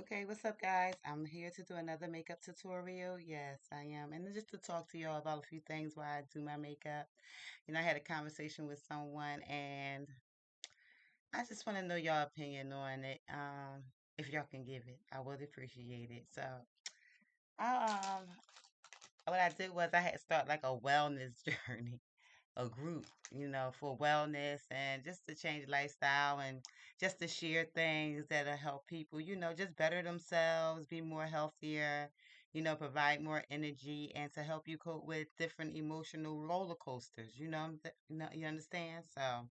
Okay, what's up, guys? I'm here to do another makeup tutorial. Yes, I am. And just to talk to y'all about a few things while I do my makeup. I had a conversation with someone, and I just want to know y'all opinion on it. If y'all can give it, I would appreciate it. So, um, what I did was I had to start like a wellness journey, a group, for wellness and just to change lifestyle and just to share things that'll help people, just better themselves, be more healthier, provide more energy and to help you cope with different emotional roller coasters, you understand? So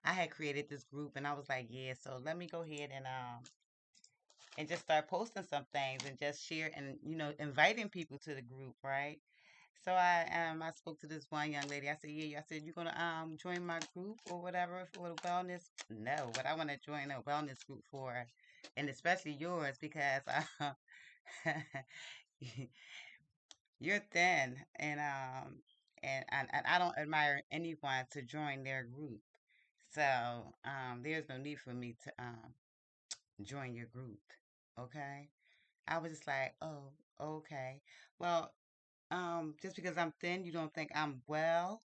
I had created this group and I was like, yeah, so let me go ahead and just start posting some things and just share and inviting people to the group, right? So I spoke to this one young lady. I said, yeah, I said, you gonna join my group or whatever for the wellness? No, but I want to join a wellness group for, and especially yours because you're thin and I don't admire anyone to join their group. So there's no need for me to join your group. Okay. I was just like, oh, okay. Well, just because I'm thin, you don't think I'm well.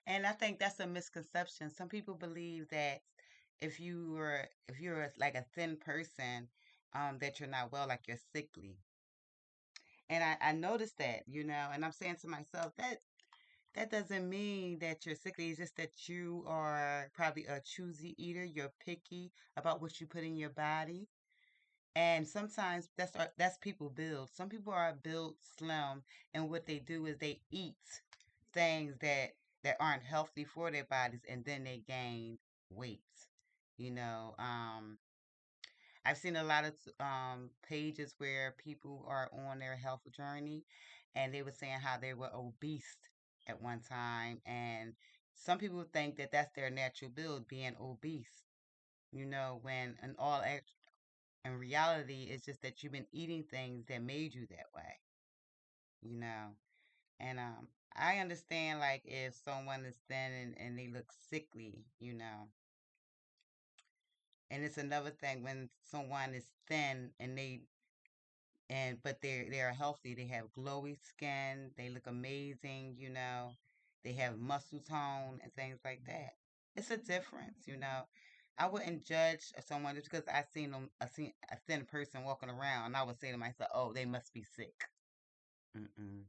And I think that's a misconception. Some people believe that if you're like a thin person, that you're not well, like you're sickly. And I noticed that, and I'm saying to myself that doesn't mean that you're sickly. It's just that you are probably a choosy eater. You're picky about what you put in your body. And sometimes that's people build. Some people are built slim, and what they do is they eat things that aren't healthy for their bodies, and then they gain weight. You know, I've seen a lot of pages where people are on their health journey, and they were saying how they were obese at one time, and some people think that that's their natural build, being obese. When in reality, it's just that you've been eating things that made you that way, you know. And I understand like if someone is thin and they look sickly, and it's another thing when someone is thin but they're healthy, they have glowy skin, they look amazing, they have muscle tone and things like that. It's a difference. I wouldn't judge someone just because I seen a thin person walking around, and I would say to myself, "Oh, they must be sick." Mm-mm.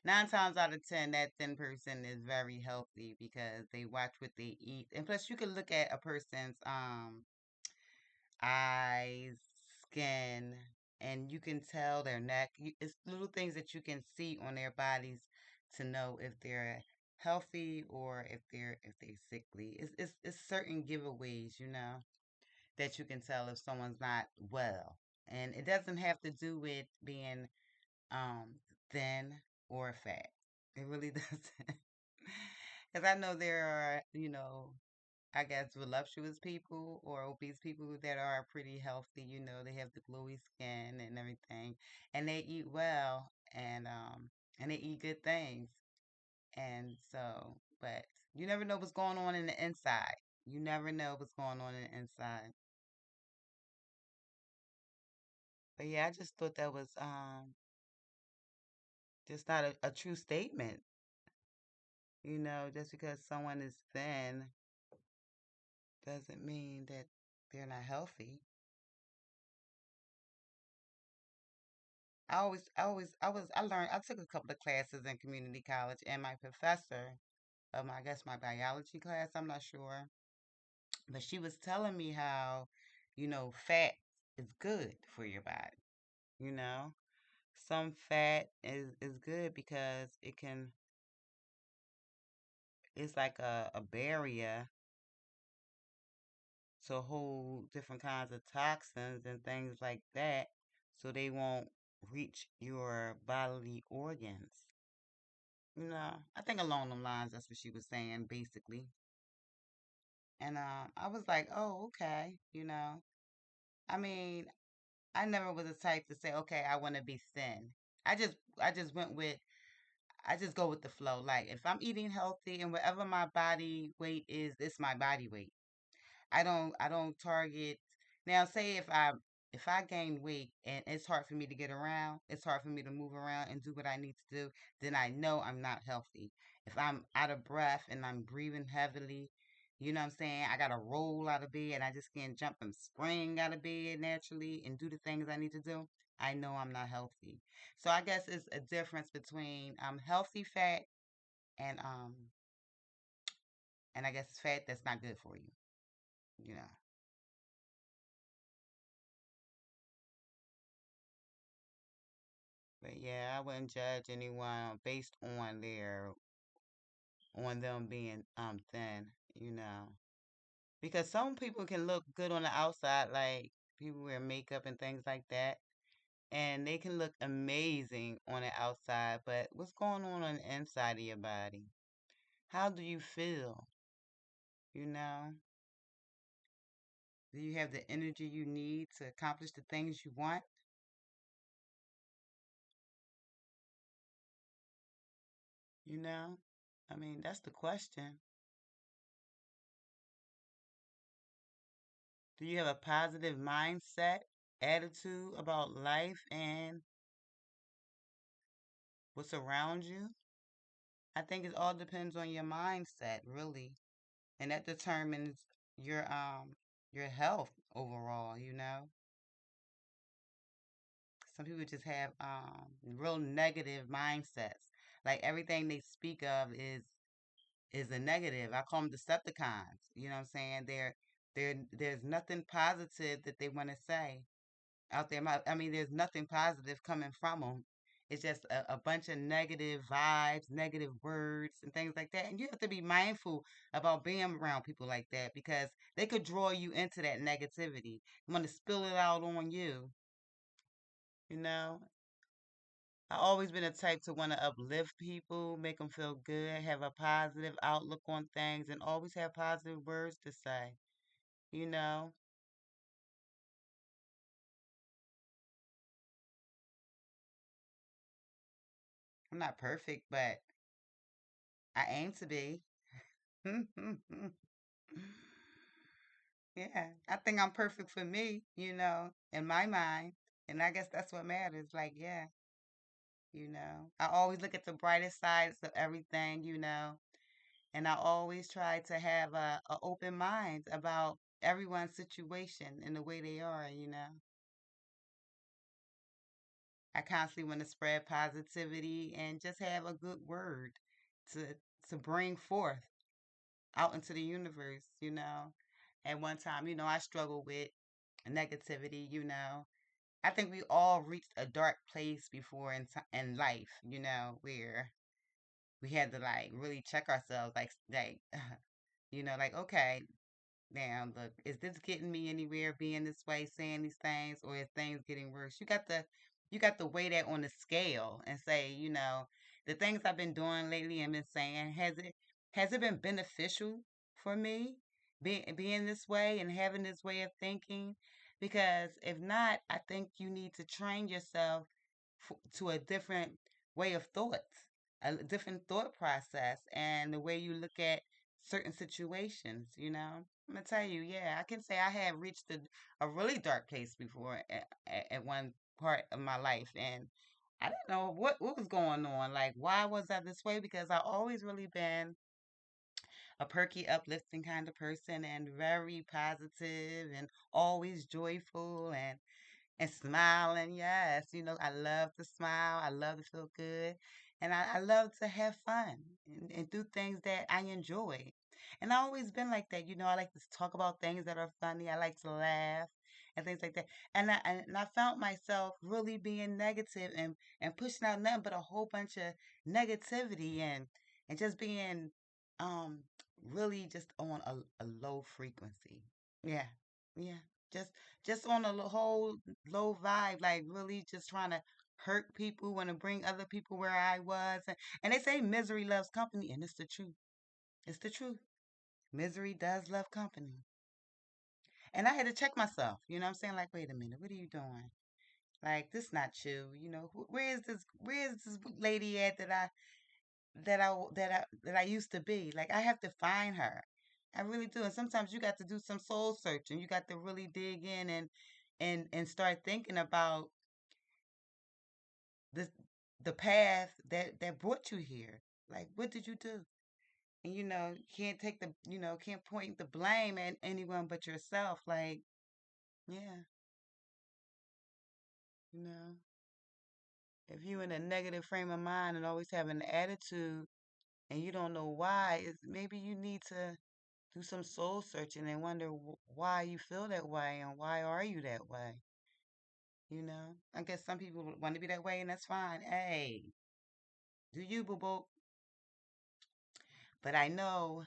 9 times out of 10, that thin person is very healthy because they watch what they eat, and plus, you can look at a person's eyes, skin, and you can tell their neck. It's little things that you can see on their bodies to know if they're healthy or if they're sickly. It's certain giveaways, that you can tell if someone's not well, and it doesn't have to do with being um thin or fat. It really doesn't. Because I know there are, I guess voluptuous people or obese people that are pretty healthy. They have the glowy skin and everything, and they eat well and they eat good things. And so, but you never know what's going on in the inside. You never know what's going on in the inside. But yeah, I just thought that was just not a true statement. Just because someone is thin doesn't mean that they're not healthy. I took a couple of classes in community college, and my professor of I guess my biology class, I'm not sure, but she was telling me how, fat is good for your body. You know, some fat is good because it's like a barrier to hold different kinds of toxins and things like that, so they won't reach your bodily organs. I think along them lines, that's what she was saying, basically. And I was like, oh, okay. I mean, I never was the type to say, okay, I want to be thin. I just, I just went with, I just go with the flow. Like if I'm eating healthy and whatever my body weight is, it's my body weight. I don't target. Now, say if I gain weight and it's hard for me to get around, it's hard for me to move around and do what I need to do, then I know I'm not healthy. If I'm out of breath and I'm breathing heavily, you know what I'm saying? I gotta roll out of bed and I just can't jump and spring out of bed naturally and do the things I need to do. I know I'm not healthy. So I guess it's a difference between healthy fat and and I guess fat that's not good for you, you know. But yeah, I wouldn't judge anyone based on them being thin, you know. Because some people can look good on the outside, like people wear makeup and things like that, and they can look amazing on the outside, but what's going on the inside of your body? How do you feel? You know? Do you have the energy you need to accomplish the things you want? You know? I mean, that's the question. Do you have a positive mindset, attitude about life and what's around you? I think it all depends on your mindset, really. And that determines your your health overall, you know. Some people just have real negative mindsets. Like everything they speak of is a negative. I call them Decepticons. You know what I'm saying? There's nothing positive that they want to say out there. I mean, there's nothing positive coming from them. It's just a bunch of negative vibes, negative words, and things like that. And you have to be mindful about being around people like that because they could draw you into that negativity, want to spill it out on you. You know, I always been a type to want to uplift people, make them feel good, have a positive outlook on things, and always have positive words to say. You know, I'm not perfect, but I aim to be. Yeah, I think I'm perfect for me, in my mind. And I guess that's what matters. Like, yeah, I always look at the brightest sides of everything, and I always try to have a open mind about everyone's situation and the way they are. I constantly want to spread positivity and just have a good word to to bring forth out into the universe. At one time, I struggled with negativity. I think we all reached a dark place before in life, where we had to like really check ourselves, like like okay, now look, is this getting me anywhere being this way, saying these things, or is things getting worse? You got to weigh that on the scale and say, the things I've been doing lately and been saying, has it been beneficial for me being this way and having this way of thinking? Because if not, I think you need to train yourself to a different way of thoughts, a different thought process, and the way you look at certain situations. I'm gonna tell you, yeah, I can say I have reached a really dark place before at one part of my life, and I didn't know what was going on. Like, why was I this way? Because I always really been a perky, uplifting kind of person, and very positive, and always joyful, and smiling. Yes, I love to smile. I love to feel good. And I love to have fun and do things that I enjoy. And I always been like that. I like to talk about things that are funny. I like to laugh and things like that. And I found myself really being negative and pushing out nothing but a whole bunch of negativity and just being um really just on a low frequency. Yeah. Yeah. Just just on a whole low vibe, like really just trying to hurt people, want to bring other people where I was. And they say misery loves company, and it's the truth. It's the truth. Misery does love company. And I had to check myself, what I'm saying? Like, wait a minute, what are you doing? Like, this not you. Where is this lady at that I used to be? Like, I have to find her. I really do. And sometimes you got to do some soul searching. You got to really dig in and start thinking about the the path that brought you here. Like, what did you do? And can't take the can't point the blame at anyone but yourself. Like, yeah, you know, if you in a negative frame of mind and always having an attitude and you don't know why, maybe you need to do some soul searching and wonder why you feel that way and why are you that way. I guess some people want to be that way, and that's fine. Hey, do you, boo boo? But I know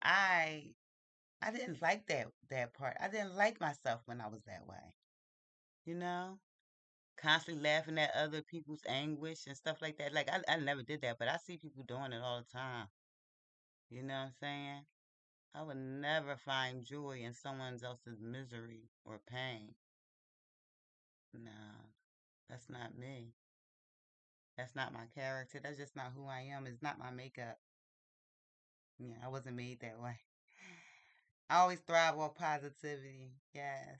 I I didn't like that part. I didn't like myself when I was that way. You know, constantly laughing at other people's anguish and stuff like that. Like I never did that, but I see people doing it all the time. You know what I'm saying? I would never find joy in someone else's misery or pain. No, that's not me. That's not my character. That's just not who I am. It's not my makeup. Yeah, I wasn't made that way. I always thrive on positivity. Yes.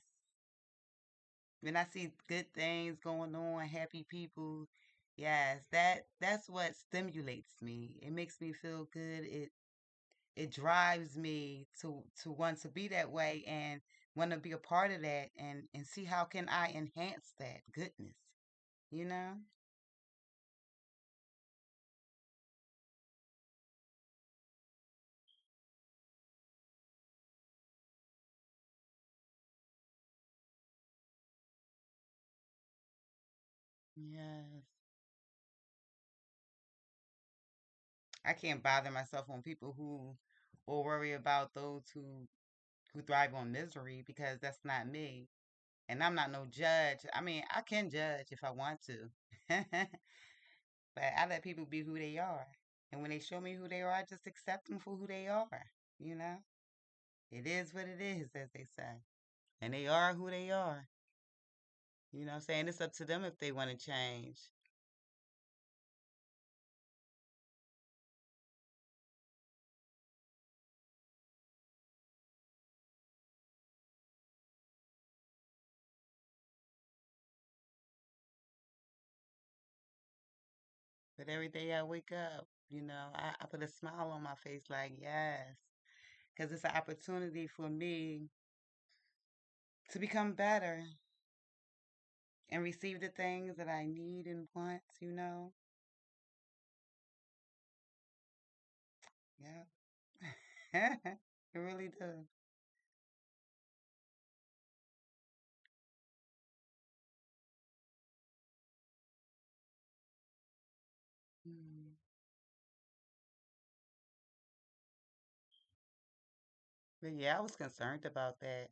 When I see good things going on, happy people, yes, that's what stimulates me. It makes me feel good. It drives me to want to be that way and want to be a part of that and see how can I enhance that goodness, you know? Yes. I can't bother myself on people who will worry about those who thrive on misery because that's not me. And I'm not no judge. I mean, I can judge if I want to. But I let people be who they are. And when they show me who they are, I just accept them for who they are. You know? It is what it is, as they say. And they are who they are. You know what I'm saying? It's up to them if they want to change. But every day I wake up, I put a smile on my face like, yes. Because it's an opportunity for me to become better and receive the things that I need and want. Yeah. It really does. Mm. But yeah, I was concerned about that.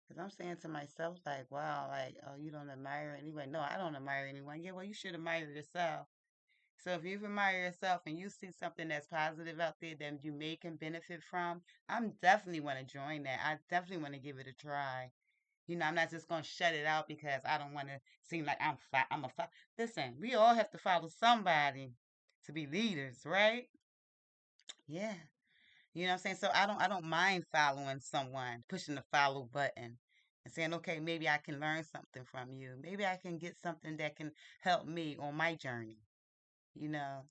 Because I'm saying to myself, like, wow, like, oh, you don't admire anyone. No, I don't admire anyone. Yeah, well, you should admire yourself. So if you admire yourself and you see something that's positive out there that you may can benefit from, I'm definitely want to join that. I definitely want to give it a try. I'm not just gonna shut it out because I don't want to seem like I'm a listen. We all have to follow somebody to be leaders, right? Yeah. You know what I'm saying? So I don't mind following someone, pushing the follow button and saying, okay, maybe I can learn something from you. Maybe I can get something that can help me on my journey,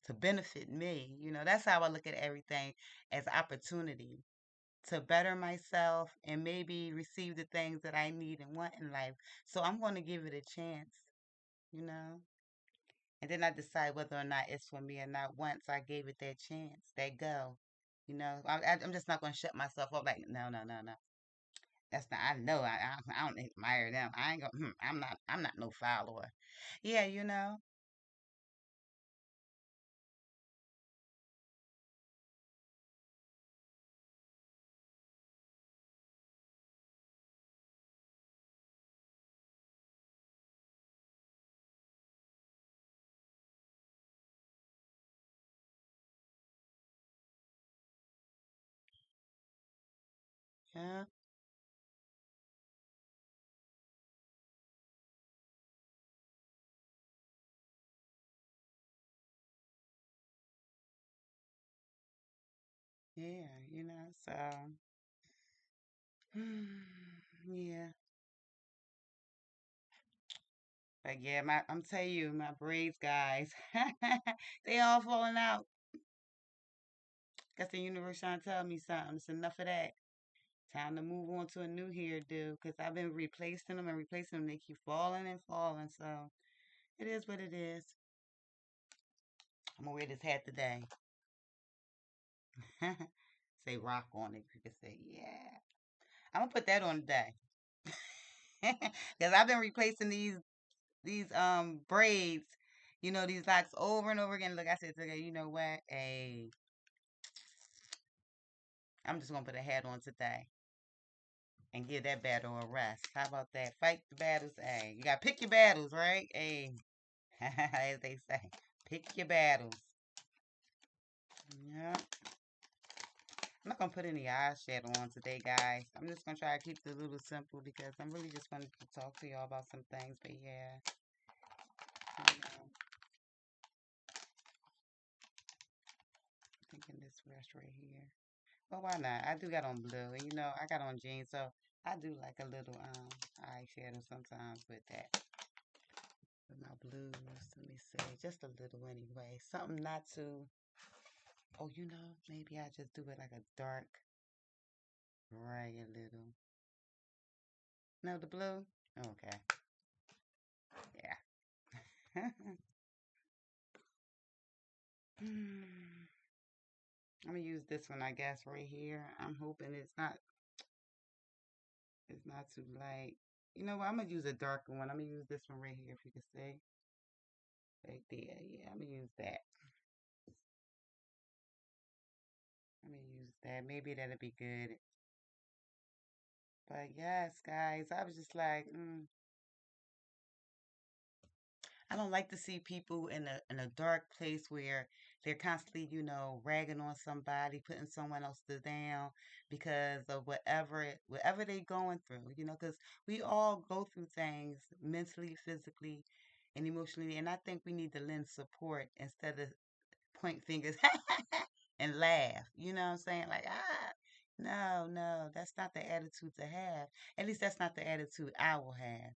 to benefit me. That's how I look at everything as opportunity to better myself and maybe receive the things that I need and want in life. So I'm going to give it a chance, you know? And then I decide whether or not it's for me or not once I gave it that chance, that go. I'm just not going to shut myself up like, no, no, no, no. That's not, I know, I don't admire them. I ain't going, I'm not no follower. Yeah, yeah, yeah, so, yeah. But yeah, I'm telling you, my braids, guys, they all falling out. Guess the universe trying to tell me something. It's enough of that. Time to move on to a new hairdo because I've been replacing them and replacing them. They keep falling and falling. So it is what it is. I'm gonna wear this hat today. Say rock on it. You can say, yeah. I'm gonna put that on today. Because I've been replacing these braids, these locks over and over again. Look, I said today, you know what? Hey, I'm just gonna put a hat on today and give that battle a rest. How about that? Fight the battles. Hey, you gotta pick your battles, right? Hey, as they say, pick your battles. Yeah. I'm not gonna put any eyeshadow on today, guys. I'm just gonna try to keep it a little simple because I'm really just wanting to talk to y'all about some things. But yeah, thinking this brush right here. Well, why not? I do got on blue, and I got on jeans, so I do like a little eyeshadow sometimes with that. With my blues, let me see, just a little anyway. Something not too. Oh, maybe I just do it like a dark gray a little. No, the blue. Okay, yeah. I'm gonna use this one, I guess, right here. I'm hoping it's not too light. You know what? I'm gonna use a darker one. I'm gonna use this one right here, if you can see. Right there. Yeah, I'm gonna use that. I'm gonna use that. Maybe that'll be good. But yes, guys, I was just like, I don't like to see people in a dark place where they're constantly, ragging on somebody, putting someone else down because of whatever they going through, because we all go through things mentally, physically, and emotionally, and I think we need to lend support instead of point fingers and laugh. You know what I'm saying? Like, no, no, that's not the attitude to have. At least that's not the attitude I will have.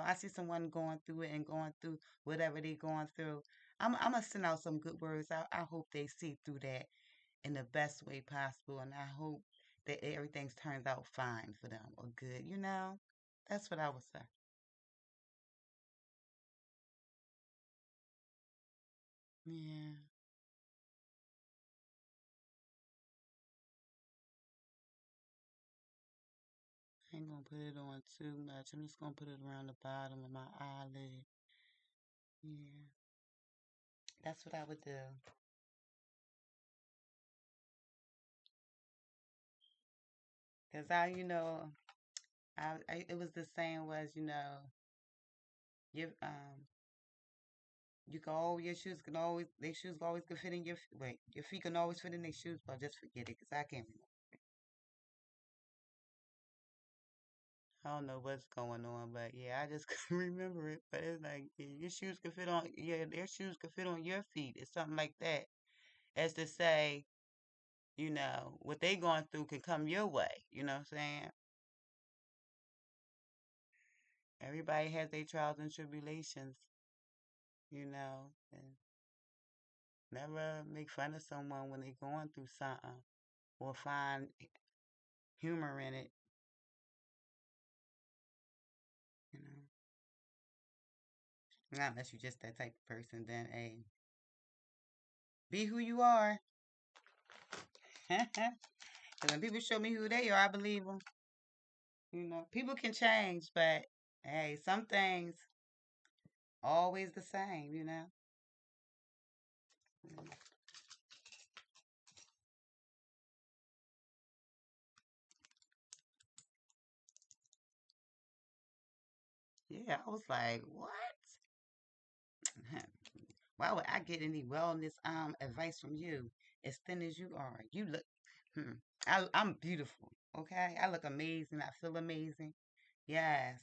I see someone going through it and going through whatever they're going through. I'm going to send out some good words. I hope they see through that in the best way possible. And I hope that everything turns out fine for them or good. That's what I would say. Yeah, I ain't going to put it on too much. I'm just going to put it around the bottom of my eyelid. Yeah, that's what I would do. Cause it was the same was, you can always your shoes can always their shoes can always can fit in wait, your feet can always fit in their shoes, but just forget it, cause I can't remember. I don't know what's going on, but yeah, I just couldn't remember it. But it's like your shoes can fit on, yeah, their shoes can fit on your feet. It's something like that, as to say, what they going through can come your way. You know what I'm saying? Everybody has their trials and tribulations, and never make fun of someone when they're going through something or find humor in it, you know. Not unless you're just that type of person, then hey, be who you are. Because when people show me who they are, I believe them. People can change, but hey, some things always the same. Yeah, I was like, what? Why would I get any wellness advice from you? As thin as you are, you look. Hmm, I'm beautiful. Okay, I look amazing. I feel amazing. Yes.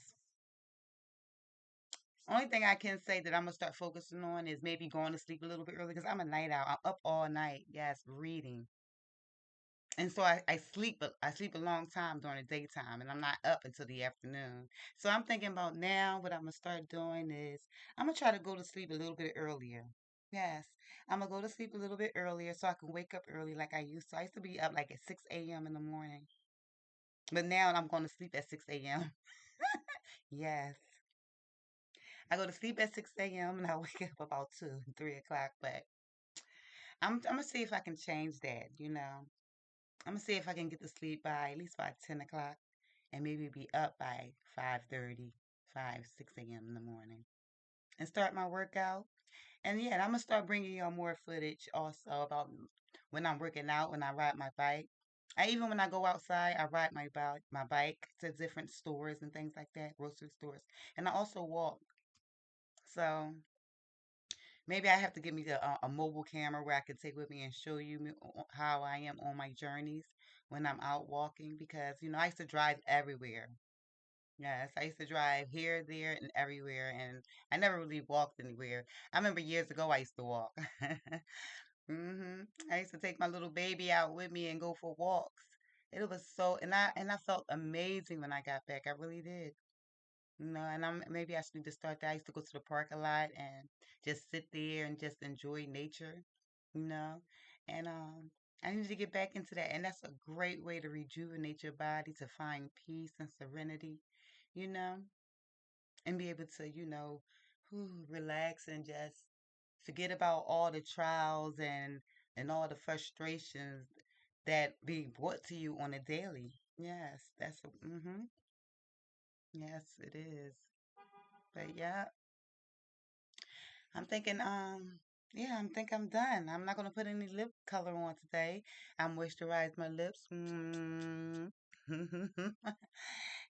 Only thing I can say that I'm gonna start focusing on is maybe going to sleep a little bit early because I'm a night owl. I'm up all night. Yes, reading. And so I sleep a long time during the daytime and I'm not up until the afternoon. So I'm thinking about now what I'm gonna start doing is I'm gonna try to go to sleep a little bit earlier. Yes. I'm gonna go to sleep a little bit earlier so I can wake up early like I used to. I used to be up like at 6 a.m. in the morning. But now I'm going to sleep at 6 a.m. Yes. I go to sleep at 6 a.m. and I wake up about 2, 3 o'clock. But I'm gonna see if I can change that. I'm gonna see if I can get to sleep by at least by 10 o'clock and maybe be up by 5:30, 6 a.m. in the morning and start my workout. And yeah, and I'm gonna start bringing y'all more footage also about when I'm working out, when I ride my bike. Even when I go outside, I ride my bike to different stores and things like that, grocery stores, and I also walk. So maybe I have to get me a mobile camera where I can take with me and show you how I am on my journeys when I'm out walking because I used to drive everywhere. Yes, I used to drive here, there, and everywhere, and I never really walked anywhere. I remember years ago I used to walk. I used to take my little baby out with me and go for walks. It was so, and I felt amazing when I got back. I really did. And maybe I should need to start that. I used to go to the park a lot and just sit there and just enjoy nature, you know. And I need to get back into that. And that's a great way to rejuvenate your body, to find peace and serenity, you know, and be able to, relax and just forget about all the trials and all the frustrations that being brought to you on a daily. Yes, yes, it is. But yeah, I'm thinking, yeah, I think I'm done. I'm not gonna put any lip color on today. I moisturized my lips.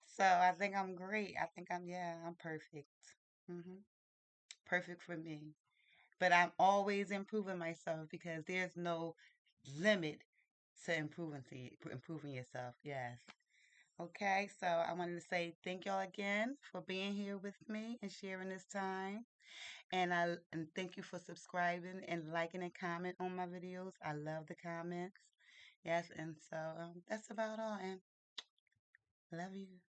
So I think I'm great. I think yeah, I'm perfect. hmm Perfect for me. But I'm always improving myself because there's no limit to improving yourself. Yes. Okay, so I wanted to say thank y'all again for being here with me and sharing this time. And thank you for subscribing and liking and comment on my videos. I love the comments. Yes, and so that's about all. And love you.